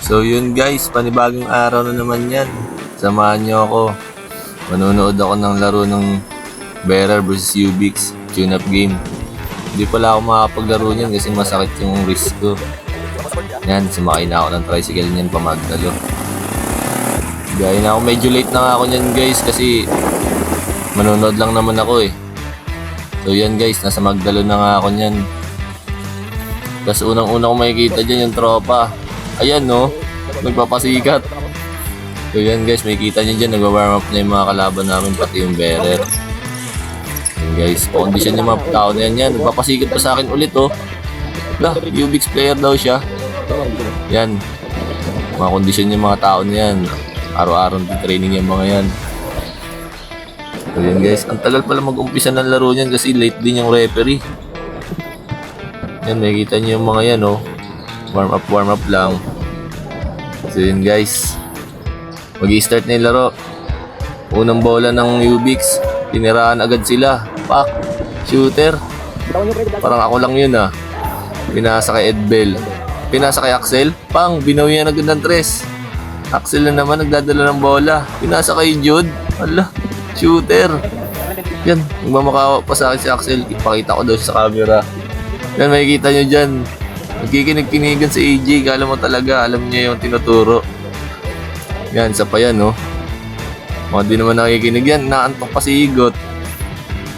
So yun guys, panibagong araw na naman yan. Samahan nyo ako. Manonood ako ng laro ng Bearer vs Ubix tune-up game. Hindi pala ako makapaglaro niyan kasi masakit yung wrist ko. Yan, sumakay na ako ng tricycle niyan pa Magdalo. Gaya na ako, medyo late na nga ako niyan guys kasi manonood lang naman ako eh. So yan guys, nasa Magdalo na nga ako niyan. Tapos unang-una ko makikita dyan yung tropa. Ayan no, nagpapasikat. So yan guys, makikita nyo dyan, nag-warm up na yung mga kalaban namin, pati yung Bearer. Yan guys, kondisyon yung mga tao na yan. Nagpapasikat pa sa akin ulit oh. Lah, Ubix player daw siya. Yan, mga kondisyon yung mga tao na yan. Araw-araw training yung mga yan. So yan guys, ang tagal pala mag-umpisa ng laro niyan kasi late din yung referee. Yan, makikita nyo yung mga yan oh. Warm up lang. So yun guys, mag-i-start na yung laro. Unang bola ng Ubix, tiniraan agad sila. Pak, shooter. Parang ako lang yun ah. Pinasa kay Edbel, pinasa kay Axel. Pang, binawian agad ng tres. Axel na naman nagdadala ng bola. Pinasa kay Jude. Ala, shooter. Yan, magmamakawa pa sa akin si Axel. Ipakita ko daw siya sa camera. Yan, makikita nyo dyan. Nagkikinig-kinigan sa AJ, kala mo talaga, alam niya yung tinuturo. Yan, isa pa yan, no? Mga di naman nakikinig yan, naantok pa si Igot.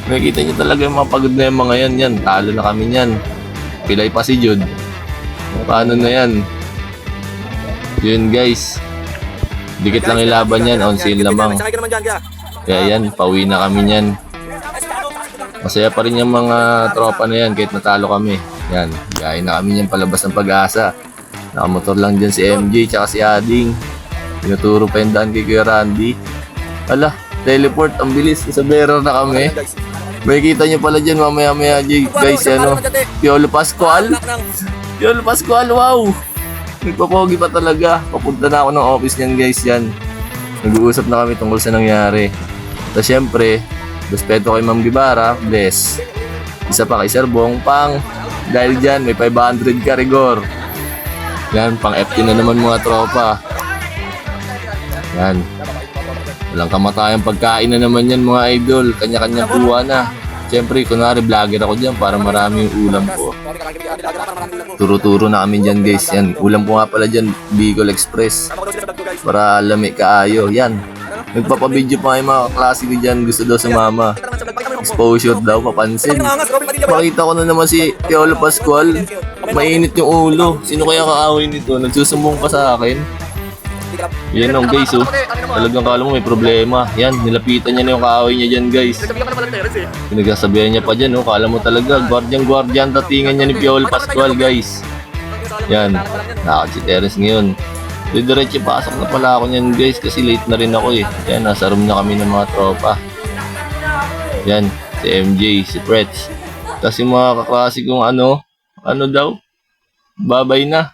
Nakikita niyo talaga yung mga pagod na yung mga yan, talo na kami yan. Pilay pa si Jude. Paano na yan? Yun guys, dikit lang ilaban yan, on sale lamang. Kaya yan, pauwi na kami yan. Masaya pa rin yung mga tropa na yan kahit natalo kami. Yan, gaya na kami yan palabas ng Pag-asa. Nakamotor lang dyan si MJ tsaka si Ading. Tinuturo pa yung daan kay Kuya Randy. Ala, teleport, ang bilis. Sa Bearer na kami. Makikita nyo pala dyan mamaya-maya guys, ano, Piolo Pascual. Piolo Pascual, wow! Nagpapogi pa talaga. Papunta na ako ng office niyan guys, yan. Nag-uusap na kami tungkol sa nangyari. Tapos syempre, respeto kay Ma'am Gibara, bless. Isa pa kay Sir Bong, pang. Dahil dyan, may 500 ka rigor. Yan, pang FT na naman mga tropa. Yan. Walang kamatayang pagkain na naman yan mga idol. Kanya-kanya kuha na. Siyempre, kunwari vlogger ako dyan para marami yung ulam ko. Turo-turo na kami dyan guys. Yan, ulam ko nga pala dyan, Bicol Express. Para lami kaayo. Yan. Nagpapabidyo pa yung mga klase ko dyan. Gusto daw sumama. Exposure daw, papansin. Makita ko na naman si Piolo Pascual. Mainit yung ulo. Sino kaya kaaway nito? Nagsusumbong pa sa akin. Yan ang guys oh. Talagang kala mo may problema. Yan, nilapitan niya na yung kaaway niya dyan guys. Pinagsasabihan niya pa dyan oh. Kala mo talaga, guardian datingan niya ni Piolo Pascual guys. Yan, nakakad si Terence ngayon. Diretso pasok na pala ako niyan guys kasi late na rin ako eh. Yan, nasa room na kami ng mga tropa. Yan, si MJ, si Pretz. Kasi mga kaklase kong ano daw, babay na.